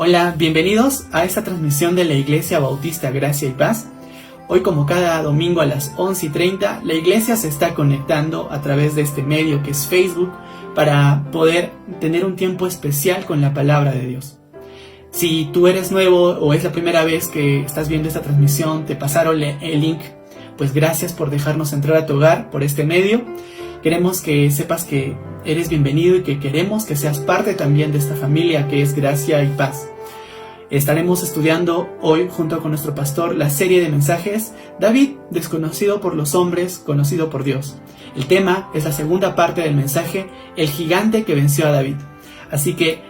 Hola, bienvenidos a esta transmisión de la Iglesia Bautista Gracia y Paz. Hoy, como cada domingo a las 11:30, la iglesia se está conectando a través de este medio que es Facebook para poder tener un tiempo especial con la palabra de Dios. Si tú eres nuevo o es la primera vez que estás viendo esta transmisión, te pasaron el link, pues gracias por dejarnos entrar a tu hogar por este medio. Queremos que sepas que eres bienvenido y que queremos que seas parte también de esta familia que es Gracia y Paz. Estaremos estudiando hoy junto con nuestro pastor la serie de mensajes David, desconocido por los hombres, conocido por Dios. El tema es la segunda parte del mensaje, el gigante que venció a David. Así que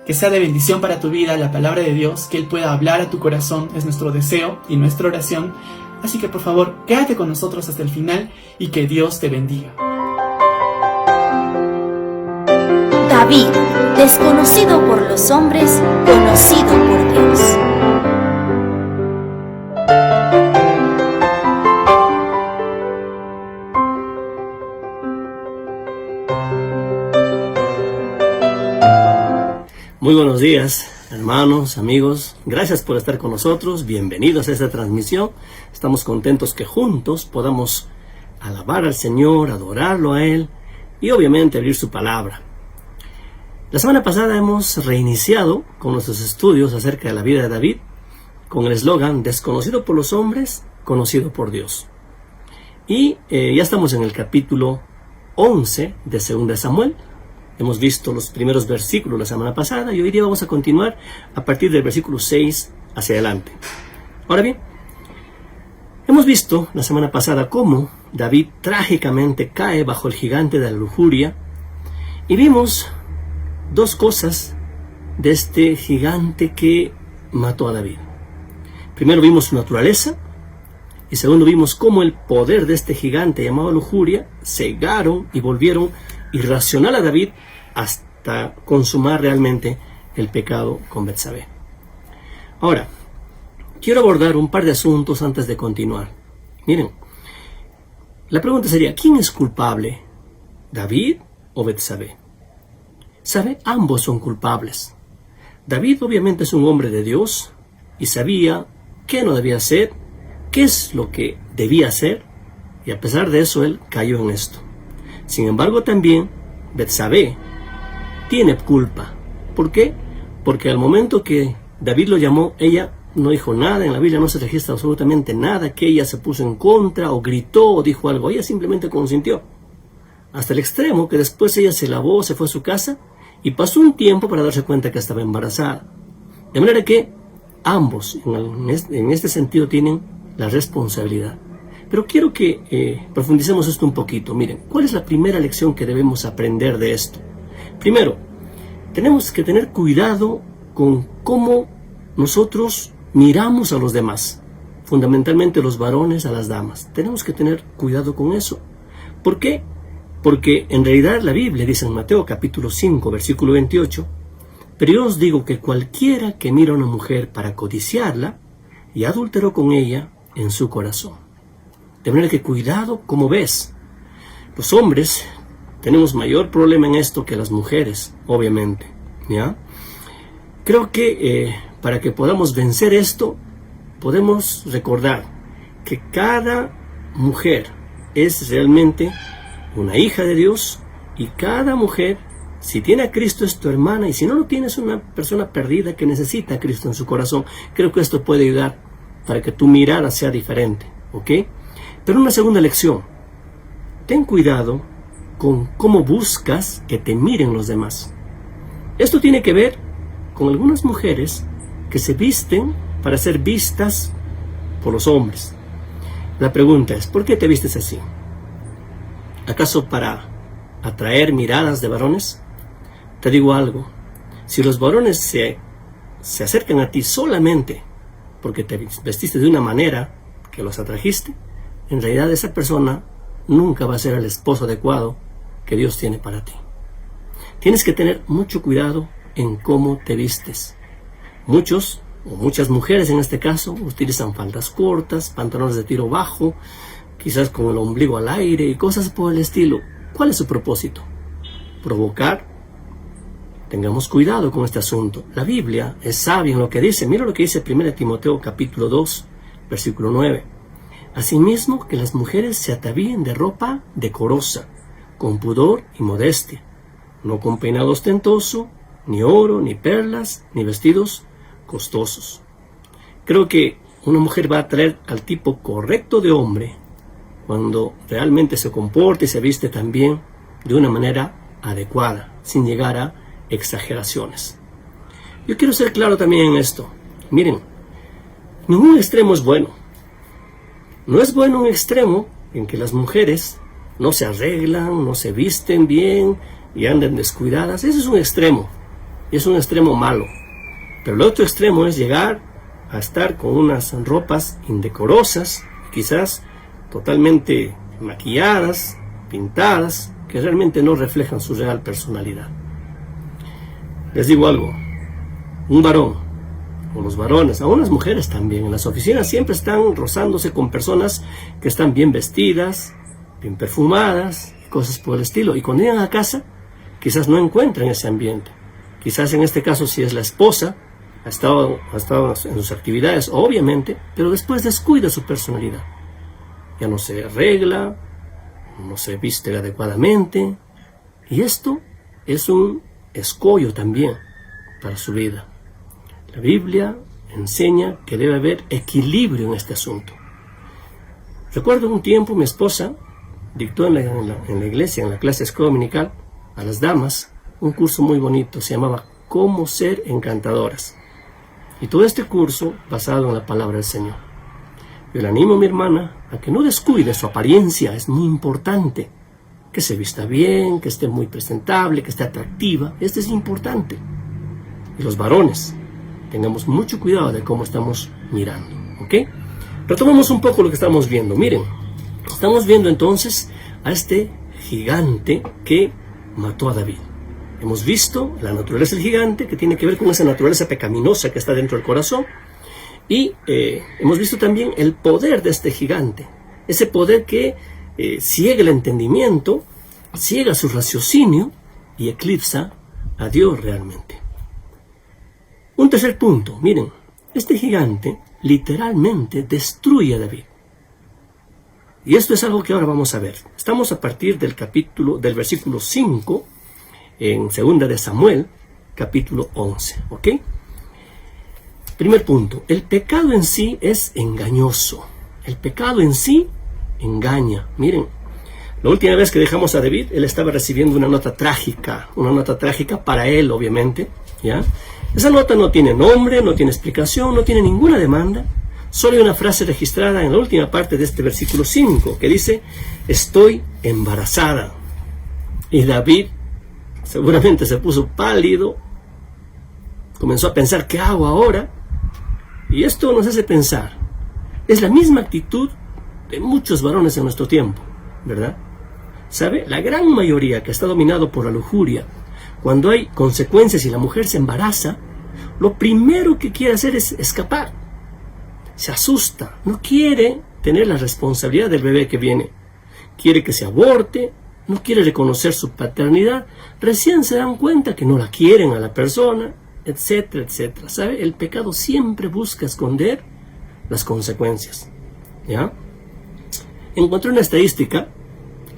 sea de bendición para tu vida la palabra de Dios, que Él pueda hablar a tu corazón, es nuestro deseo y nuestra oración. Así que por favor, quédate con nosotros hasta el final y que Dios te bendiga. David, desconocido por los hombres, conocido por Dios. Muy buenos días, hermanos, amigos. Gracias por estar con nosotros. Bienvenidos a esta transmisión. Estamos contentos que juntos podamos alabar al Señor, adorarlo a Él y obviamente abrir su palabra. La semana pasada hemos reiniciado con nuestros estudios acerca de la vida de David con el eslogan desconocido por los hombres, conocido por Dios. Y ya estamos en el capítulo 11 de 2 Samuel. Hemos visto los primeros versículos la semana pasada y hoy día vamos a continuar a partir del versículo 6 hacia adelante. Ahora bien, hemos visto la semana pasada cómo David trágicamente cae bajo el gigante de la lujuria y vimos dos cosas de este gigante que mató a David. Primero vimos su naturaleza y segundo vimos cómo el poder de este gigante llamado lujuria cegaron y volvieron irracional a David hasta consumar realmente el pecado con Betsabé. Ahora, quiero abordar un par de asuntos antes de continuar. Miren, la pregunta sería, ¿quién es culpable? ¿David o Betsabé? ¿Sabe? Ambos son culpables. David obviamente es un hombre de Dios y sabía qué no debía hacer, qué es lo que debía hacer, y a pesar de eso él cayó en esto. Sin embargo, también Betsabé tiene culpa. ¿Por qué? Porque al momento que David lo llamó, ella no dijo nada. En la Biblia no se registra absolutamente nada que ella se puso en contra o gritó o dijo algo. Ella simplemente consintió. Hasta el extremo que después ella se lavó, se fue a su casa y pasó un tiempo para darse cuenta que estaba embarazada. De manera que ambos en este sentido tienen la responsabilidad. Pero quiero que profundicemos esto un poquito. Miren, ¿cuál es la primera lección que debemos aprender de esto? Primero, tenemos que tener cuidado con cómo nosotros miramos a los demás. Fundamentalmente los varones a las damas. Tenemos que tener cuidado con eso. ¿Por qué? Porque en realidad la Biblia dice en Mateo capítulo 5, versículo 28, pero yo os digo que cualquiera que mira a una mujer para codiciarla, y adulteró con ella en su corazón. De manera que cuidado como ves. Los hombres tenemos mayor problema en esto que las mujeres, obviamente, ¿ya? Creo que para que podamos vencer esto, podemos recordar que cada mujer es realmente una hija de Dios y cada mujer, si tiene a Cristo, es tu hermana, y si no lo tiene, es una persona perdida que necesita a Cristo en su corazón. Creo que esto puede ayudar para que tu mirada sea diferente, ¿ok? Pero una segunda lección, ten cuidado con cómo buscas que te miren los demás. Esto tiene que ver con algunas mujeres que se visten para ser vistas por los hombres. La pregunta es, ¿por qué te vistes así? ¿Acaso para atraer miradas de varones? Te digo algo, si los varones se acercan a ti solamente porque te vestiste de una manera que los atrajiste, en realidad esa persona nunca va a ser el esposo adecuado que Dios tiene para ti. Tienes que tener mucho cuidado en cómo te vistes. Muchos, o muchas mujeres en este caso, utilizan faldas cortas, pantalones de tiro bajo, quizás con el ombligo al aire y cosas por el estilo. ¿Cuál es su propósito? Provocar Tengamos cuidado con este asunto. La Biblia es sabia en lo que dice. Mira lo que dice 1 Timoteo capítulo 2, versículo 9. Asimismo, que las mujeres se atavíen de ropa decorosa, con pudor y modestia, no con peinado ostentoso, ni oro, ni perlas, ni vestidos costosos. Creo que una mujer va a atraer al tipo correcto de hombre cuando realmente se comporta y se viste también de una manera adecuada, sin llegar a exageraciones. Yo quiero ser claro también en esto. Miren, ningún extremo es bueno. No es bueno un extremo en que las mujeres no se arreglan, no se visten bien y anden descuidadas. Ese es un extremo, y es un extremo malo. Pero el otro extremo es llegar a estar con unas ropas indecorosas, quizás totalmente maquilladas, pintadas, que realmente no reflejan su real personalidad. Les digo algo, un varón, o los varones, aún las mujeres también, en las oficinas siempre están rozándose con personas que están bien vestidas, bien perfumadas, cosas por el estilo, y cuando llegan a casa, quizás no encuentran ese ambiente. Quizás en este caso, si es la esposa, ha estado en sus actividades, obviamente, pero después descuida su personalidad. Ya no se arregla, no se viste adecuadamente, y esto es un escollo también para su vida. La Biblia enseña que debe haber equilibrio en este asunto. Recuerdo un tiempo mi esposa dictó en la iglesia, en la clase escuela dominical, a las damas, un curso muy bonito, se llamaba Cómo ser encantadoras. Y todo este curso basado en la palabra del Señor. Yo le animo a mi hermana a que no descuide su apariencia, es muy importante. Que se vista bien, que esté muy presentable, que esté atractiva, esto es importante. Y los varones, tengamos mucho cuidado de cómo estamos mirando, ¿ok? Retomemos un poco lo que estamos viendo. Miren, estamos viendo entonces a este gigante que mató a David. Hemos visto la naturaleza del gigante, que tiene que ver con esa naturaleza pecaminosa que está dentro del corazón. Y hemos visto también el poder de este gigante. Ese poder que ciega el entendimiento, ciega su raciocinio y eclipsa a Dios realmente. Un tercer punto, miren, este gigante literalmente destruye a David. Y esto es algo que ahora vamos a ver. Estamos a partir del versículo 5, en 2 de Samuel, capítulo 11, ¿ok? Primer punto, el pecado en sí es engañoso. El pecado en sí engaña. Miren, la última vez que dejamos a David, él estaba recibiendo una nota trágica para él, obviamente, ¿ya? Esa nota no tiene nombre, no tiene explicación, no tiene ninguna demanda. Solo hay una frase registrada en la última parte de este versículo 5, que dice, estoy embarazada. Y David seguramente se puso pálido, comenzó a pensar, ¿qué hago ahora? Y esto nos hace pensar, es la misma actitud de muchos varones en nuestro tiempo, ¿verdad? ¿Sabe? La gran mayoría que está dominado por la lujuria, cuando hay consecuencias y la mujer se embaraza, lo primero que quiere hacer es escapar. Se asusta, no quiere tener la responsabilidad del bebé que viene. Quiere que se aborte, no quiere reconocer su paternidad, recién se dan cuenta que no la quieren a la persona, etcétera, etcétera. ¿Sabe? El pecado siempre busca esconder las consecuencias, ¿ya? Encontré una estadística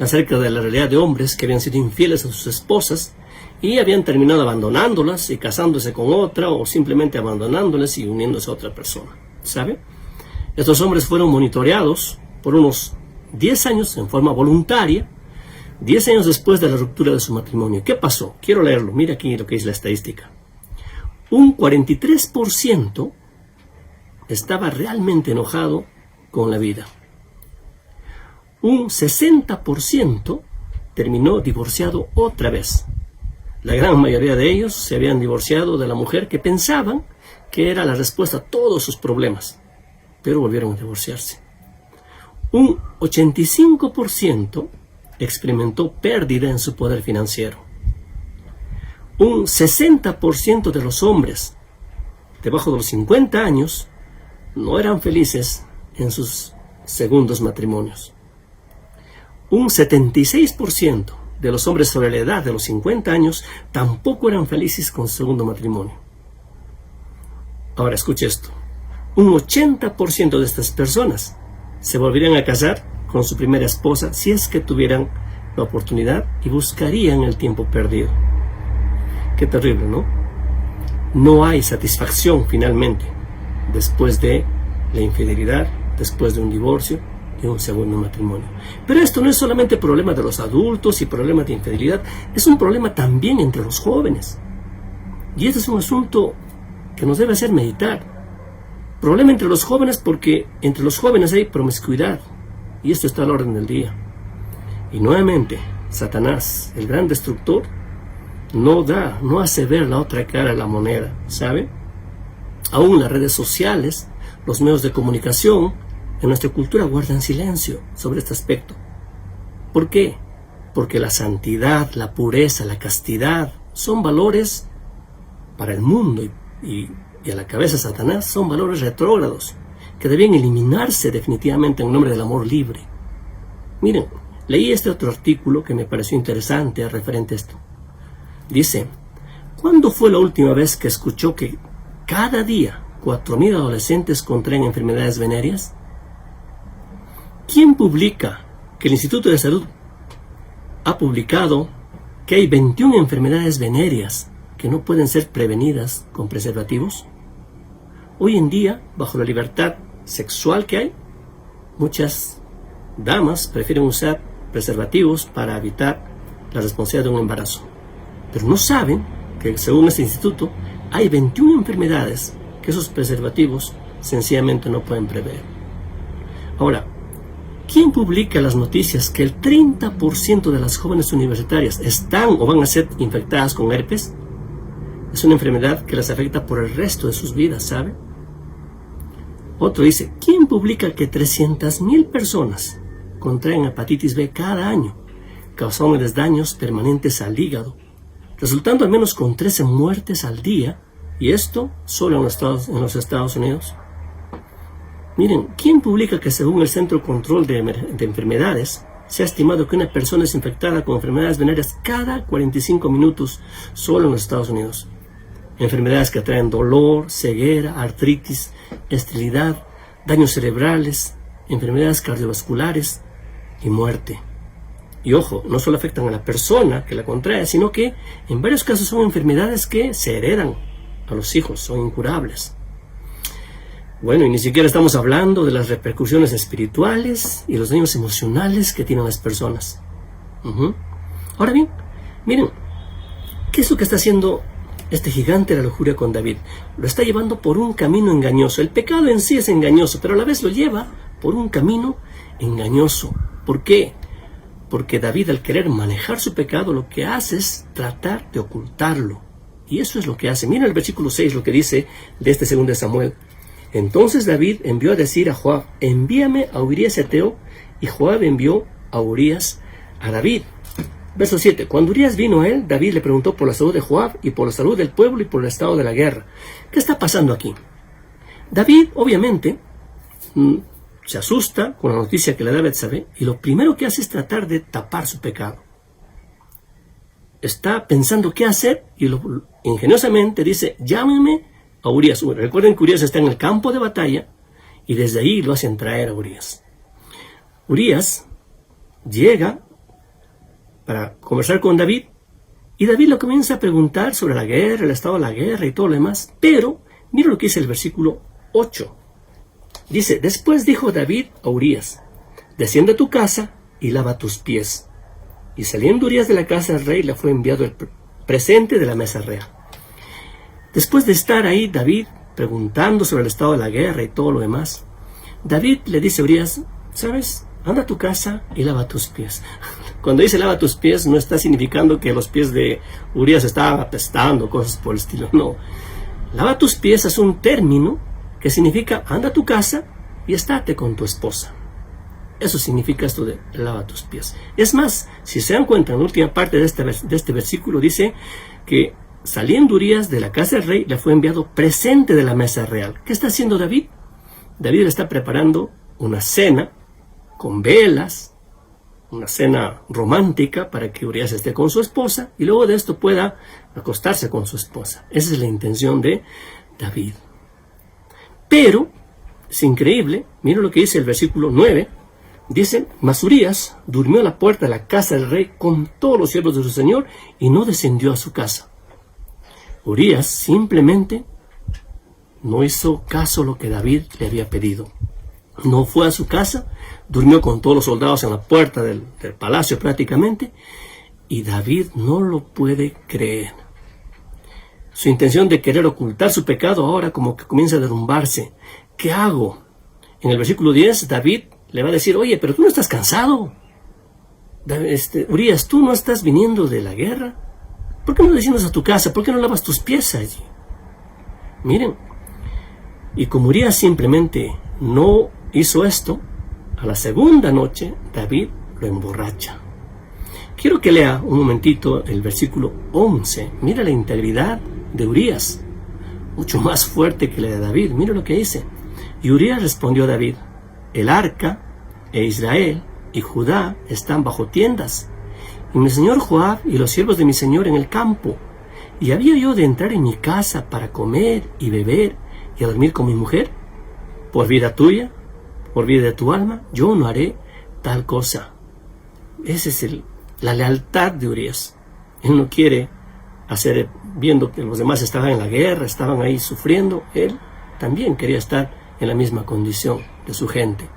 acerca de la realidad de hombres que habían sido infieles a sus esposas y habían terminado abandonándolas y casándose con otra o simplemente abandonándolas y uniéndose a otra persona, ¿sabe? Estos hombres fueron monitoreados por unos 10 años en forma voluntaria, 10 años después de la ruptura de su matrimonio. ¿Qué pasó? Quiero leerlo, mira aquí lo que dice la estadística. Un 43% estaba realmente enojado con la vida. Un 60% terminó divorciado otra vez. La gran mayoría de ellos se habían divorciado de la mujer que pensaban que era la respuesta a todos sus problemas, pero volvieron a divorciarse. Un 85% experimentó pérdida en su poder financiero. Un 60% de los hombres debajo de los 50 años no eran felices en sus segundos matrimonios. Un 76% de los hombres sobre la edad de los 50 años tampoco eran felices con su segundo matrimonio. Ahora escuche esto. Un 80% de estas personas se volverían a casar con su primera esposa si es que tuvieran la oportunidad y buscarían el tiempo perdido. Qué terrible, ¿no? No hay satisfacción finalmente después de la infidelidad, después de un divorcio y un segundo matrimonio. Pero esto no es solamente problema de los adultos y problema de infidelidad, es un problema también entre los jóvenes. Y este es un asunto que nos debe hacer meditar. Problema entre los jóvenes porque entre los jóvenes hay promiscuidad y esto está al orden del día. Y nuevamente, Satanás, el gran destructor, no hace ver la otra cara de la moneda, ¿sabe? Aún las redes sociales, los medios de comunicación, en nuestra cultura guardan silencio sobre este aspecto. ¿Por qué? Porque la santidad, la pureza, la castidad son valores para el mundo y a la cabeza de Satanás son valores retrógrados que debían eliminarse definitivamente en nombre del amor libre. Miren, leí este otro artículo que me pareció interesante referente a esto. Dice, ¿cuándo fue la última vez que escuchó que cada día 4.000 adolescentes contraen enfermedades venéreas? ¿Quién publica que el Instituto de Salud ha publicado que hay 21 enfermedades venéreas que no pueden ser prevenidas con preservativos? Hoy en día, bajo la libertad sexual que hay, muchas damas prefieren usar preservativos para evitar la responsabilidad de un embarazo. Pero no saben que, según este instituto, hay 21 enfermedades que esos preservativos sencillamente no pueden prever. Ahora, ¿quién publica las noticias que el 30% de las jóvenes universitarias están o van a ser infectadas con herpes? Es una enfermedad que las afecta por el resto de sus vidas, ¿sabe? Otro dice, ¿quién publica que 300.000 personas contraen hepatitis B cada año, causándoles daños permanentes al hígado, resultando al menos con 13 muertes al día, y esto solo en los Estados Unidos? Miren, ¿quién publica que según el Centro de Control de Enfermedades, se ha estimado que una persona es infectada con enfermedades venéreas cada 45 minutos solo en los Estados Unidos? Enfermedades que traen dolor, ceguera, artritis, esterilidad, daños cerebrales, enfermedades cardiovasculares y muerte. Y ojo, no solo afectan a la persona que la contrae, sino que en varios casos son enfermedades que se heredan a los hijos, son incurables. Bueno, y ni siquiera estamos hablando de las repercusiones espirituales y los daños emocionales que tienen las personas. Ahora bien, miren, ¿qué es lo que está haciendo este gigante de la lujuria con David? Lo está llevando por un camino engañoso. El pecado en sí es engañoso, pero a la vez lo lleva por un camino engañoso. ¿Por qué? Porque David, al querer manejar su pecado, lo que hace es tratar de ocultarlo. Y eso es lo que hace. Miren el versículo 6, lo que dice de este 2 Samuel. Entonces David envió a decir a Joab, envíame a Urías Eteo, y Joab envió a Urías a David. Verso 7. Cuando Urías vino a él, David le preguntó por la salud de Joab y por la salud del pueblo y por el estado de la guerra. ¿Qué está pasando aquí? David, obviamente, se asusta con la noticia que le da Betsabé y lo primero que hace es tratar de tapar su pecado. Está pensando qué hacer y ingeniosamente dice, llámeme a Urías. Recuerden que Urías está en el campo de batalla y desde ahí lo hacen traer a Urías. Urías llega para conversar con David y David lo comienza a preguntar sobre la guerra, el estado de la guerra y todo lo demás. Pero mira lo que dice el versículo 8. Dice, después dijo David a Urías, desciende a tu casa y lava tus pies. Y saliendo Urías de la casa del rey, le fue enviado el presente de la mesa real. Después de estar ahí, David preguntando sobre el estado de la guerra y todo lo demás, David le dice a Urías, ¿sabes? Anda a tu casa y lava tus pies. Cuando dice lava tus pies, no está significando que los pies de Urías estaban apestando, cosas por el estilo. No. Lava tus pies es un término que significa anda a tu casa y estate con tu esposa. Eso significa esto de lava tus pies. Es más, si se dan cuenta, en la última parte de este versículo dice que saliendo Urías de la casa del rey, le fue enviado presente de la mesa real. ¿Qué está haciendo David? David le está preparando una cena con velas, una cena romántica para que Urías esté con su esposa y luego de esto pueda acostarse con su esposa. Esa es la intención de David. Pero es increíble, mira lo que dice el versículo 9. Dice: mas Urías durmió a la puerta de la casa del rey con todos los siervos de su señor y no descendió a su casa. Urías simplemente no hizo caso a lo que David le había pedido. No fue a su casa, durmió con todos los soldados en la puerta del palacio prácticamente, y David no lo puede creer. Su intención de querer ocultar su pecado ahora como que comienza a derrumbarse. ¿Qué hago? En el versículo 10, David le va a decir: oye, pero tú no estás cansado. Urías, tú no estás viniendo de la guerra. ¿Por qué no desciendes a tu casa? ¿Por qué no lavas tus pies allí? Miren, y como Urías simplemente no hizo esto, a la segunda noche David lo emborracha. Quiero que lea un momentito el versículo 11. Mira la integridad de Urías, mucho más fuerte que la de David. Mira lo que dice. Y Urías respondió a David: el arca e Israel y Judá están bajo tiendas, y mi señor Joab y los siervos de mi señor en el campo. ¿Y había yo de entrar en mi casa para comer y beber y a dormir con mi mujer? Por vida tuya, por vida de tu alma, yo no haré tal cosa. Esa es la lealtad de Urías. Él no quiere hacer, viendo que los demás estaban en la guerra, estaban ahí sufriendo, él también quería estar en la misma condición de su gente.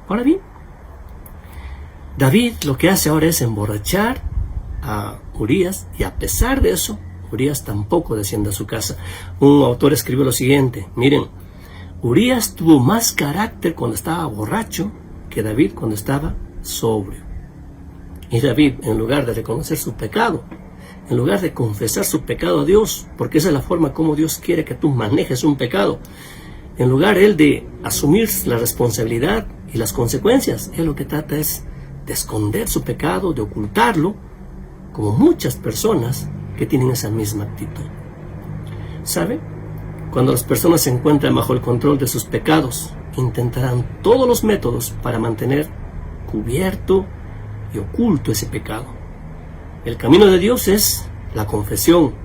Ahora bien, David lo que hace ahora es emborrachar a Urías, y a pesar de eso, Urías tampoco desciende a su casa. Un autor escribió lo siguiente: miren, Urías tuvo más carácter cuando estaba borracho que David cuando estaba sobrio. Y David, en lugar de reconocer su pecado, en lugar de confesar su pecado a Dios, porque esa es la forma como Dios quiere que tú manejes un pecado, en lugar él de asumir la responsabilidad y las consecuencias, él lo que trata es de esconder su pecado, de ocultarlo, como muchas personas que tienen esa misma actitud. ¿Sabe? Cuando las personas se encuentran bajo el control de sus pecados, intentarán todos los métodos para mantener cubierto y oculto ese pecado. El camino de Dios es la confesión,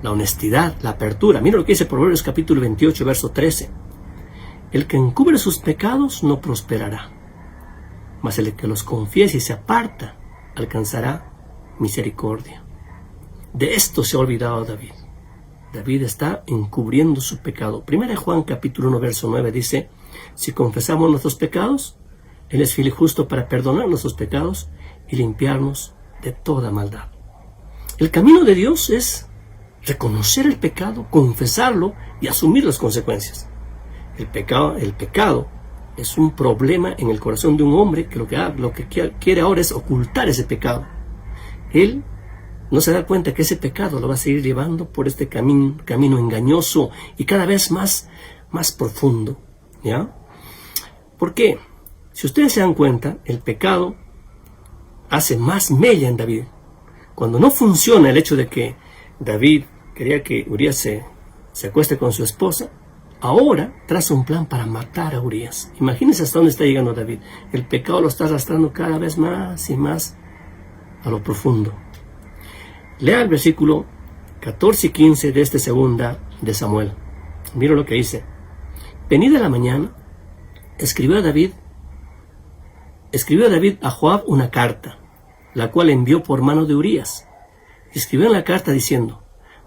la honestidad, la apertura. Mira lo que dice Proverbios capítulo 28, verso 13. El que encubre sus pecados no prosperará, mas el que los confiese y se aparta alcanzará misericordia. De esto se ha olvidado David. David está encubriendo su pecado. Primera de Juan capítulo 1 verso 9 dice: si confesamos nuestros pecados, Él es fiel y justo para perdonar nuestros pecados y limpiarnos de toda maldad. El camino de Dios es reconocer el pecado, confesarlo y asumir las consecuencias. El pecado es un problema en el corazón de un hombre que lo que quiere ahora es ocultar ese pecado. Él no se da cuenta que ese pecado lo va a seguir llevando por este camino engañoso y cada vez más profundo, ¿ya? ¿Por qué? Si ustedes se dan cuenta, el pecado hace más mella en David. Cuando no funciona el hecho de que David quería que Urías se acueste con su esposa, ahora traza un plan para matar a Urías. Imagínense hasta dónde está llegando David. El pecado lo está arrastrando cada vez más y más a lo profundo. Lea el versículo 14 y 15 de este segunda de Samuel. Mira lo que dice. Venida la mañana, escribió David a Joab una carta, la cual envió por mano de Urías. Escribió en la carta diciendo: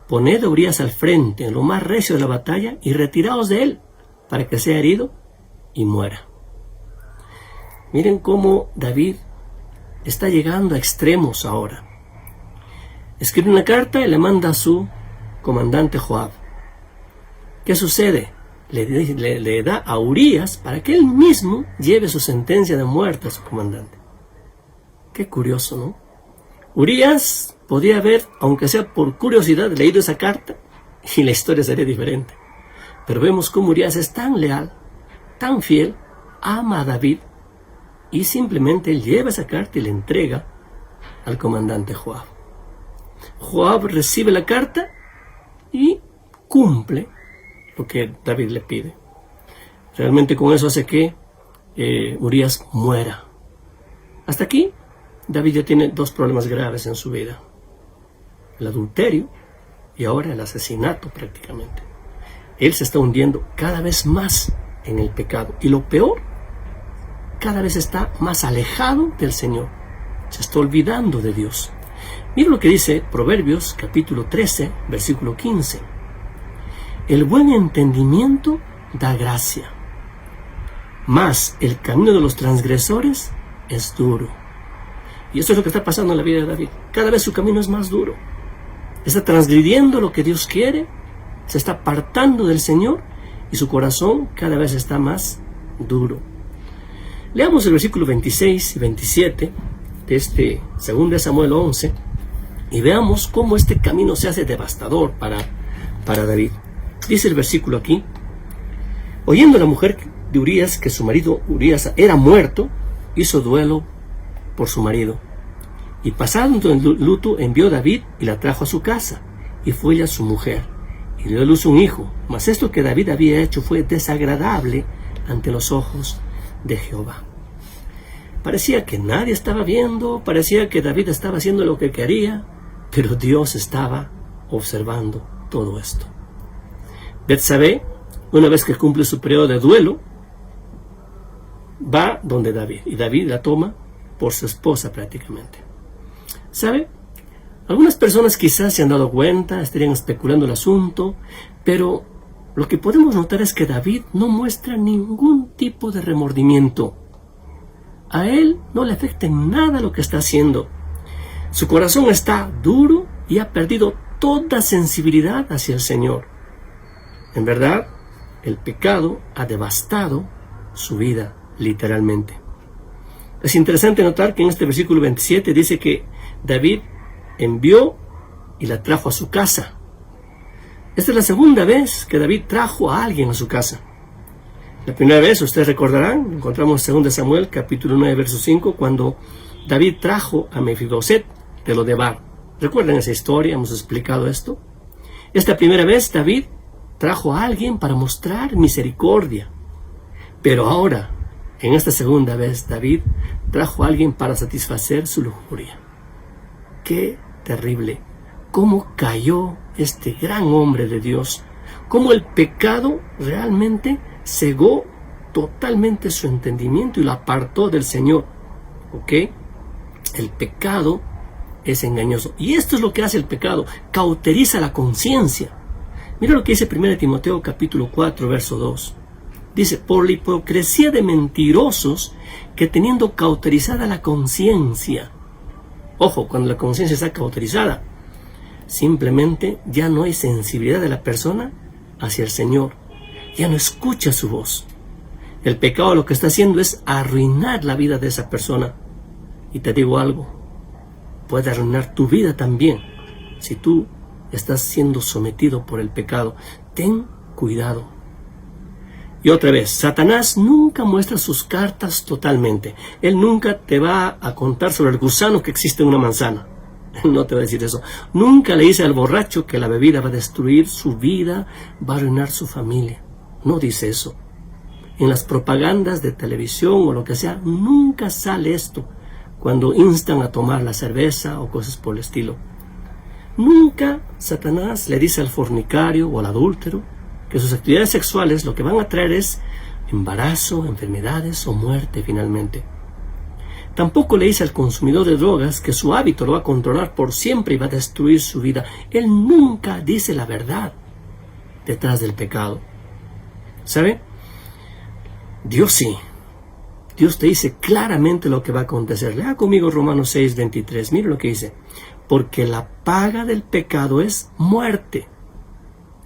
poned a Urías al frente en lo más recio de la batalla y retiraos de él, para que sea herido y muera. Miren cómo David está llegando a extremos ahora. Escribe una carta y le manda a su comandante Joab. ¿Qué sucede? Le da a Urías para que él mismo lleve su sentencia de muerte a su comandante. Qué curioso, ¿no? Urías podía haber, aunque sea por curiosidad, leído esa carta y la historia sería diferente. Pero vemos cómo Urías es tan leal, tan fiel, ama a David, y simplemente él lleva esa carta y le entrega al comandante Joab. Joab recibe la carta y cumple lo que David le pide. Realmente con eso hace que Urías muera. Hasta aquí David ya tiene 2 problemas graves en su vida: el adulterio y ahora el asesinato prácticamente. Él se está hundiendo cada vez más en el pecado, y lo peor, cada vez está más alejado del Señor, se está olvidando de Dios. Mira lo que dice Proverbios capítulo 13, versículo 15. El buen entendimiento da gracia, mas el camino de los transgresores es duro. Y eso es lo que está pasando en la vida de David. Cada vez su camino es más duro. Está transgrediendo lo que Dios quiere, se está apartando del Señor, y su corazón cada vez está más duro. Leamos el versículo 26 y 27 de este 2 Samuel 11 y veamos cómo este camino se hace devastador para David. Dice el versículo aquí: oyendo la mujer de Urías que su marido Urías era muerto, hizo duelo por su marido. Y pasando el luto, envió David y la trajo a su casa, y fue ella su mujer, y le dio a luz un hijo. Mas esto que David había hecho fue desagradable ante los ojos de Jehová. Parecía que nadie estaba viendo, parecía que David estaba haciendo lo que quería, pero Dios estaba observando todo esto. Betsabé, una vez que cumple su periodo de duelo, va donde David, y David la toma por su esposa prácticamente. ¿Sabe? Algunas personas quizás se han dado cuenta, estarían especulando el asunto, pero lo que podemos notar es que David no muestra ningún tipo de remordimiento. A él no le afecta en nada lo que está haciendo. Su corazón está duro y ha perdido toda sensibilidad hacia el Señor. En verdad, el pecado ha devastado su vida, literalmente. Es interesante notar que en este versículo 27 dice que David envió y la trajo a su casa. Esta es la segunda vez que David trajo a alguien a su casa. La primera vez, ustedes recordarán, encontramos en 2 Samuel capítulo 9, verso 5, cuando David trajo a Mefiboset de Lodebar. ¿Recuerdan esa historia? Hemos explicado esto. Esta primera vez David trajo a alguien para mostrar misericordia. Pero ahora, en esta segunda vez, David trajo a alguien para satisfacer su lujuria. ¡Qué terrible! ¿Cómo cayó este gran hombre de Dios? ¿Cómo el pecado realmente cegó totalmente su entendimiento y lo apartó del Señor? ¿Ok? El pecado es engañoso. Y esto es lo que hace el pecado. Cauteriza la conciencia. Mira lo que dice 1 Timoteo capítulo 4, verso 2. Dice: por la hipocresía de mentirosos que teniendo cauterizada la conciencia. Ojo, cuando la conciencia está cauterizada, simplemente ya no hay sensibilidad de la persona hacia el Señor. Ya no escucha su voz. El pecado lo que está haciendo es arruinar la vida de esa persona. Y te digo algo, puede arruinar tu vida también si tú estás siendo sometido por el pecado. Ten cuidado. Y otra vez, Satanás nunca muestra sus cartas totalmente. Él nunca te va a contar sobre el gusano que existe en una manzana. No te va a decir eso. Nunca le dice al borracho que la bebida va a destruir su vida, va a arruinar su familia. No dice eso. En las propagandas de televisión o lo que sea, nunca sale esto cuando instan a tomar la cerveza o cosas por el estilo. Nunca Satanás le dice al fornicario o al adúltero que sus actividades sexuales lo que van a traer es embarazo, enfermedades o muerte finalmente. Tampoco le dice al consumidor de drogas que su hábito lo va a controlar por siempre y va a destruir su vida. Él nunca dice la verdad detrás del pecado. ¿Sabe? Dios sí. Dios te dice claramente lo que va a acontecer. Lea conmigo Romanos 6, 23. Mira lo que dice. Porque la paga del pecado es muerte.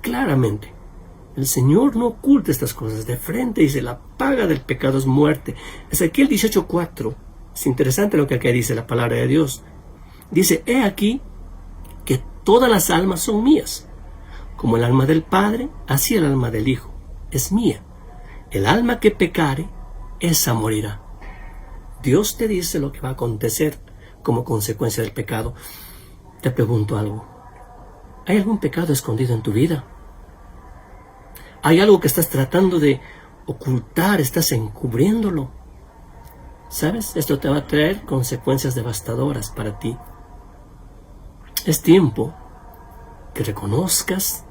Claramente. El Señor no oculta estas cosas. De frente dice, la paga del pecado es muerte. Ezequiel 18:4. Es interesante lo que aquí dice la palabra de Dios. Dice, he aquí que todas las almas son mías. Como el alma del Padre, así el alma del Hijo es mía. El alma que pecare, esa morirá. Dios te dice lo que va a acontecer como consecuencia del pecado. Te pregunto algo. ¿Hay algún pecado escondido en tu vida? ¿Hay algo que estás tratando de ocultar? ¿Estás encubriéndolo? ¿Sabes? Esto te va a traer consecuencias devastadoras para ti. Es tiempo que reconozcas,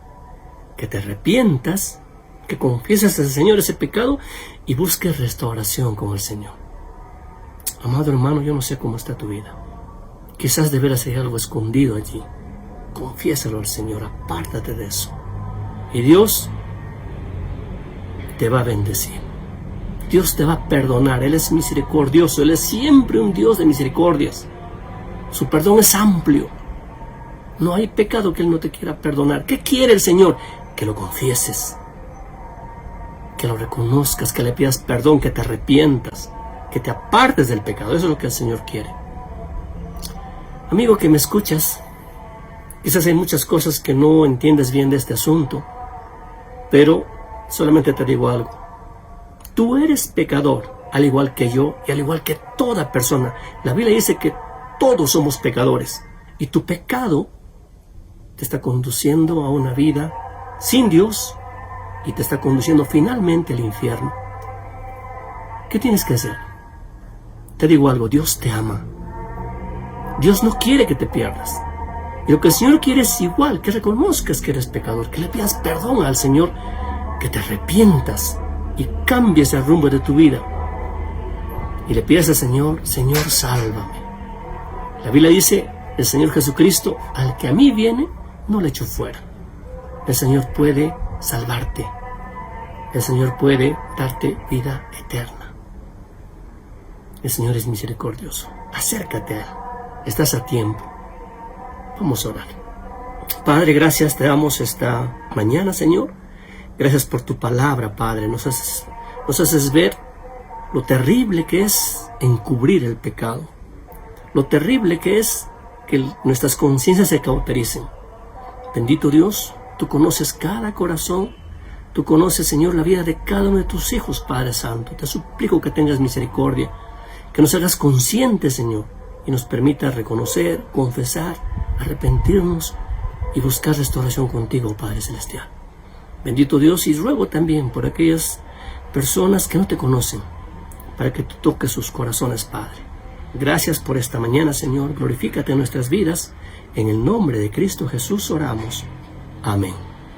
que te arrepientas, que confieses al Señor ese pecado y busques restauración con el Señor. Amado hermano, yo no sé cómo está tu vida. Quizás de veras hay algo escondido allí. Confiésalo al Señor, apártate de eso. Y Dios te va a bendecir. Dios te va a perdonar. Él es misericordioso. Él es siempre un Dios de misericordias. Su perdón es amplio. No hay pecado que Él no te quiera perdonar. ¿Qué quiere el Señor? Que lo confieses, que lo reconozcas, que le pidas perdón, que te arrepientas, que te apartes del pecado. Eso es lo que el Señor quiere. Amigo que me escuchas, quizás hay muchas cosas que no entiendes bien de este asunto, pero solamente te digo algo. Tú eres pecador, al igual que yo y al igual que toda persona. La Biblia dice que todos somos pecadores y tu pecado te está conduciendo a una vida sin Dios y te está conduciendo finalmente al infierno. ¿Qué tienes que hacer? Te digo algo, Dios te ama. Dios no quiere que te pierdas. Y lo que el Señor quiere es igual, que reconozcas que eres pecador, que le pidas perdón al Señor, que te arrepientas y cambies el rumbo de tu vida. Y le pidas al Señor, Señor, sálvame. La Biblia dice, el Señor Jesucristo, al que a mí viene, no le echo fuera. El Señor puede salvarte. El Señor puede darte vida eterna. El Señor es misericordioso. Acércate a Él. Estás a tiempo. Vamos a orar. Padre, gracias te damos esta mañana, Señor. Gracias por tu palabra, Padre. Nos haces ver lo terrible que es encubrir el pecado. Lo terrible que es que nuestras conciencias se cautericen. Bendito Dios, tú conoces cada corazón. Tú conoces, Señor, la vida de cada uno de tus hijos, Padre Santo. Te suplico que tengas misericordia, que nos hagas conscientes, Señor, y nos permita reconocer, confesar, arrepentirnos y buscar restauración contigo, Padre Celestial. Bendito Dios, y ruego también por aquellas personas que no te conocen, para que tú toques sus corazones, Padre. Gracias por esta mañana, Señor. Glorifícate en nuestras vidas. En el nombre de Cristo Jesús oramos. Amén.